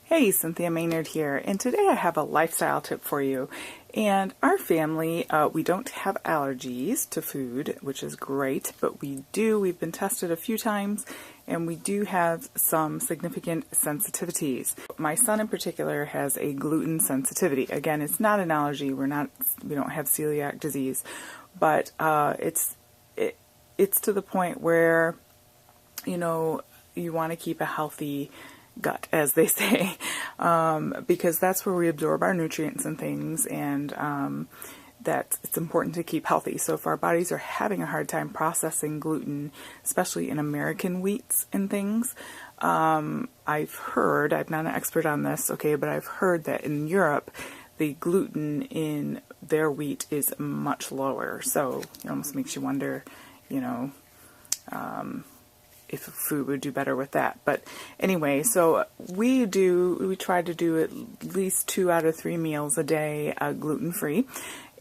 Hey, Cynthia Maynard here, and today I have a lifestyle tip for you. And our family, we don't have allergies to food, which is great, but we've been tested a few times, and we do have some significant sensitivities. My son in particular has a gluten sensitivity. Again, it's not an allergy, we don't have celiac disease, but it's to the point where, you want to keep a healthy gut, as they say, because that's where we absorb our nutrients and things, and that it's important to keep healthy. So if our bodies are having a hard time processing gluten, especially in American wheats and things, I've heard, I'm not an expert on this, okay, but I've heard that in Europe, the gluten in their wheat is much lower. So it almost makes you wonder, if food would do better with that. But anyway, so we try to do at least 2 out of 3 meals a day gluten-free.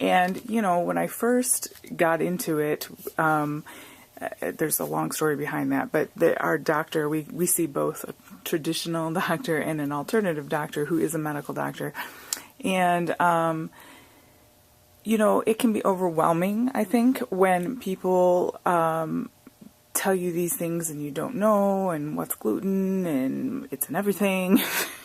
And, when I first got into it, there's a long story behind that, but our doctor, we see both a traditional doctor and an alternative doctor who is a medical doctor. And, it can be overwhelming, I think, when people tell you these things and you don't know, and what's gluten, and it's in everything,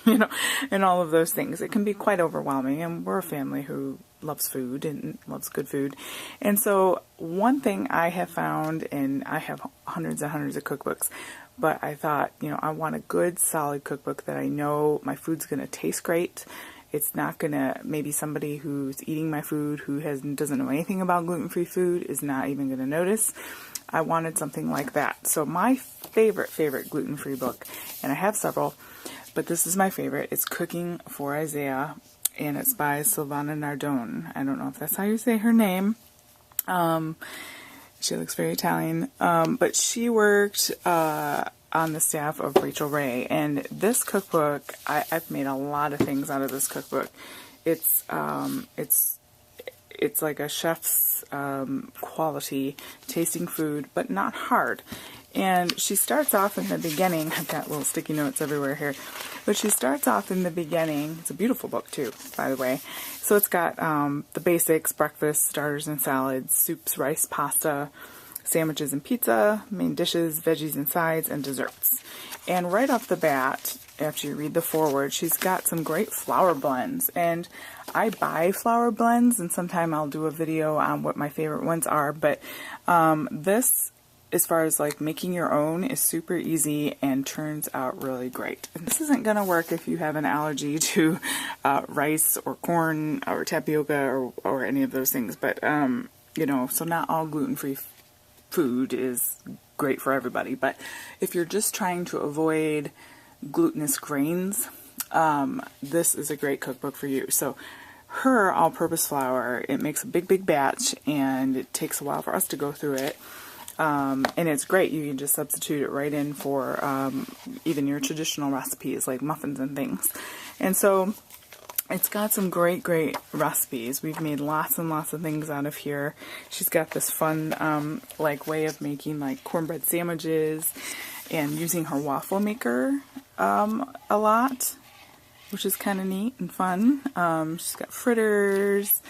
and all of those things. It can be quite overwhelming, and we're a family who loves food and loves good food. And so one thing I have found, and I have hundreds and hundreds of cookbooks, but I thought, I want a good solid cookbook that I know my food's going to taste great. It's not going to, maybe somebody who's eating my food who doesn't know anything about gluten-free food is not even going to notice. I wanted something like that. So my favorite gluten-free book, and I have several, but this is my favorite. It's Cooking for Isaiah, and it's by Silvana Nardone. I don't know if that's how you say her name. She looks very Italian, but she worked on the staff of Rachel Ray, and this cookbook, I've made a lot of things out of this cookbook. It's like a chef's quality tasting food, but not hard. And she starts off in the beginning. I've got little sticky notes everywhere here, but she starts off in the beginning. It's a beautiful book too, by the way. So it's got the basics: breakfast, starters and salads, soups, rice, pasta, sandwiches and pizza, main dishes, veggies and sides, and desserts. And right off the bat, after you read the foreword, she's got some great flour blends. And I buy flour blends, and sometime I'll do a video on what my favorite ones are. But this, as far as like making your own, is super easy and turns out really great. And this isn't going to work if you have an allergy to rice or corn or tapioca or any of those things. But, so not all gluten-free food is great for everybody. But if you're just trying to avoid glutinous grains, this is a great cookbook for you. So her all-purpose flour, it makes a big batch, and it takes a while for us to go through it, and it's great. You can just substitute it right in for even your traditional recipes like muffins and things. And so it's got some great recipes. We've made lots and lots of things out of here. She's got this fun way of making like cornbread sandwiches, and using her waffle maker a lot, which is kind of neat and fun. She's got fritters,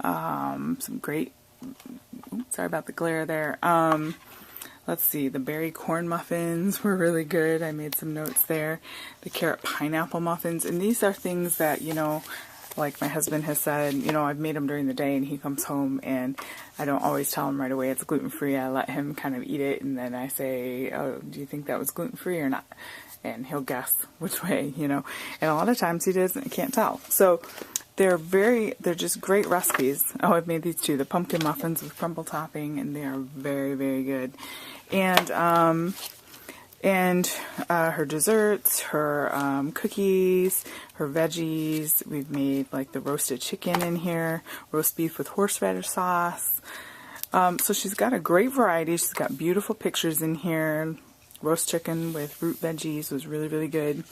some great, sorry about the glare there. Let's see, the berry corn muffins were really good. I made some notes there. The carrot pineapple muffins, and these are things that, like my husband has said, I've made them during the day, and he comes home, and I don't always tell him right away it's gluten-free. I let him kind of eat it, and then I say, oh, do you think that was gluten-free or not? And he'll guess which way, and a lot of times he can't tell. So they're just great recipes. Oh, I've made these too, the pumpkin muffins with crumble topping, and they are very good. And her desserts, her cookies, her veggies. We've made like the roasted chicken in here, roast beef with horseradish sauce. So she's got a great variety. She's got beautiful pictures in here. Roast chicken with root veggies was really good.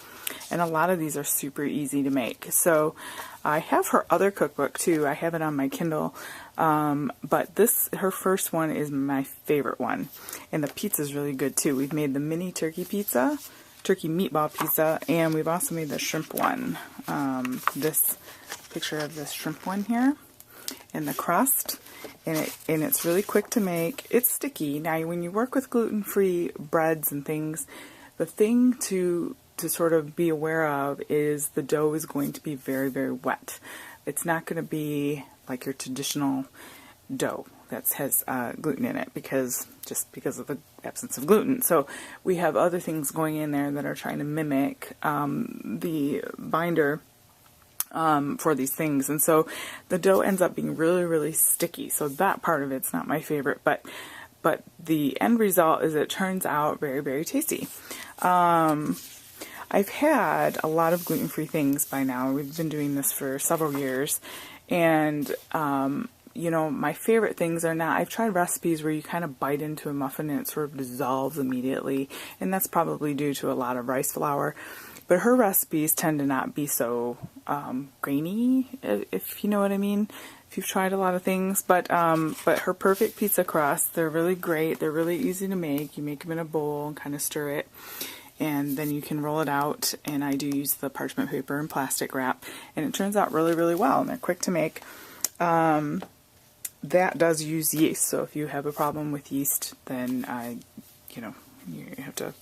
And a lot of these are super easy to make. So I have her other cookbook too. I have it on my Kindle. But her first one is my favorite one. And the pizza is really good too. We've made the mini turkey pizza. turkey meatball pizza, and we've also made the shrimp one. This picture of this shrimp one here, and the crust, and it's really quick to make. It's sticky. Now, when you work with gluten-free breads and things, the thing to sort of be aware of is the dough is going to be very, very wet. It's not going to be like your traditional dough that has gluten in it, because of the absence of gluten. So we have other things going in there that are trying to mimic the binder for these things, and so the dough ends up being really, really sticky. So that part of it's not my favorite, but the end result is it turns out very, very tasty. I've had a lot of gluten-free things by now. We've been doing this for several years, and you know, my favorite things are not, I've tried recipes where you kind of bite into a muffin and it sort of dissolves immediately, and that's probably due to a lot of rice flour. But her recipes tend to not be so grainy, if you know what I mean, if you've tried a lot of things. But her perfect pizza crusts, they're really great. They're really easy to make. You make them in a bowl and kind of stir it, and then you can roll it out. And I do use the parchment paper and plastic wrap, and it turns out really, really well, and they're quick to make. That does use yeast, so if you have a problem with yeast, then you know, you have to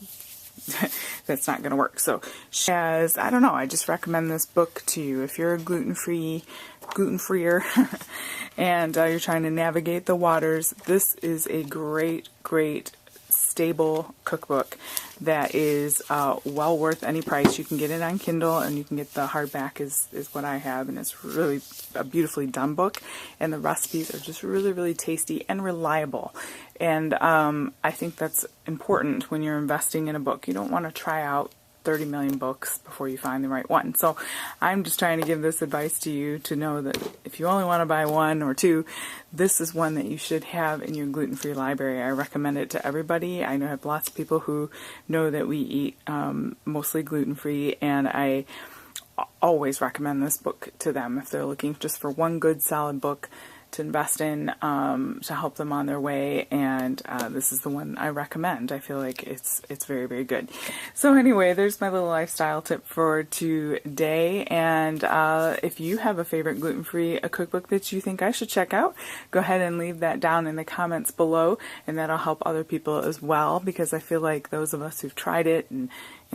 that's not going to work. So as I don't know, I just recommend this book to you if you're a gluten-freer and you're trying to navigate the waters. This is a great stable cookbook that is well worth any price. You can get it on Kindle, and you can get the hardback is what I have, and it's really a beautifully done book, and the recipes are just really, really tasty and reliable. And I think that's important when you're investing in a book. You don't want to try out 30 million books before you find the right one. So I'm just trying to give this advice to you to know that if you only want to buy one or two, this is one that you should have in your gluten-free library. I recommend it to everybody. I know I have lots of people who know that we eat mostly gluten-free, and I always recommend this book to them if they're looking just for one good solid book to invest in to help them on their way, and this is the one I recommend. I feel like it's very, very good. So anyway, there's my little lifestyle tip for today, and if you have a favorite gluten-free cookbook that you think I should check out, go ahead and leave that down in the comments below, and that'll help other people as well, because I feel like those of us who've tried it and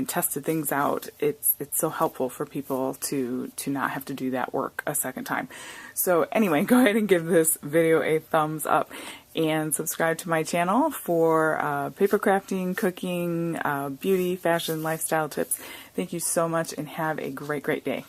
tested things out, it's so helpful for people to not have to do that work a second time. So anyway, go ahead and give this video a thumbs up and subscribe to my channel for paper crafting, cooking, beauty, fashion, lifestyle tips. Thank you so much, and have a great day.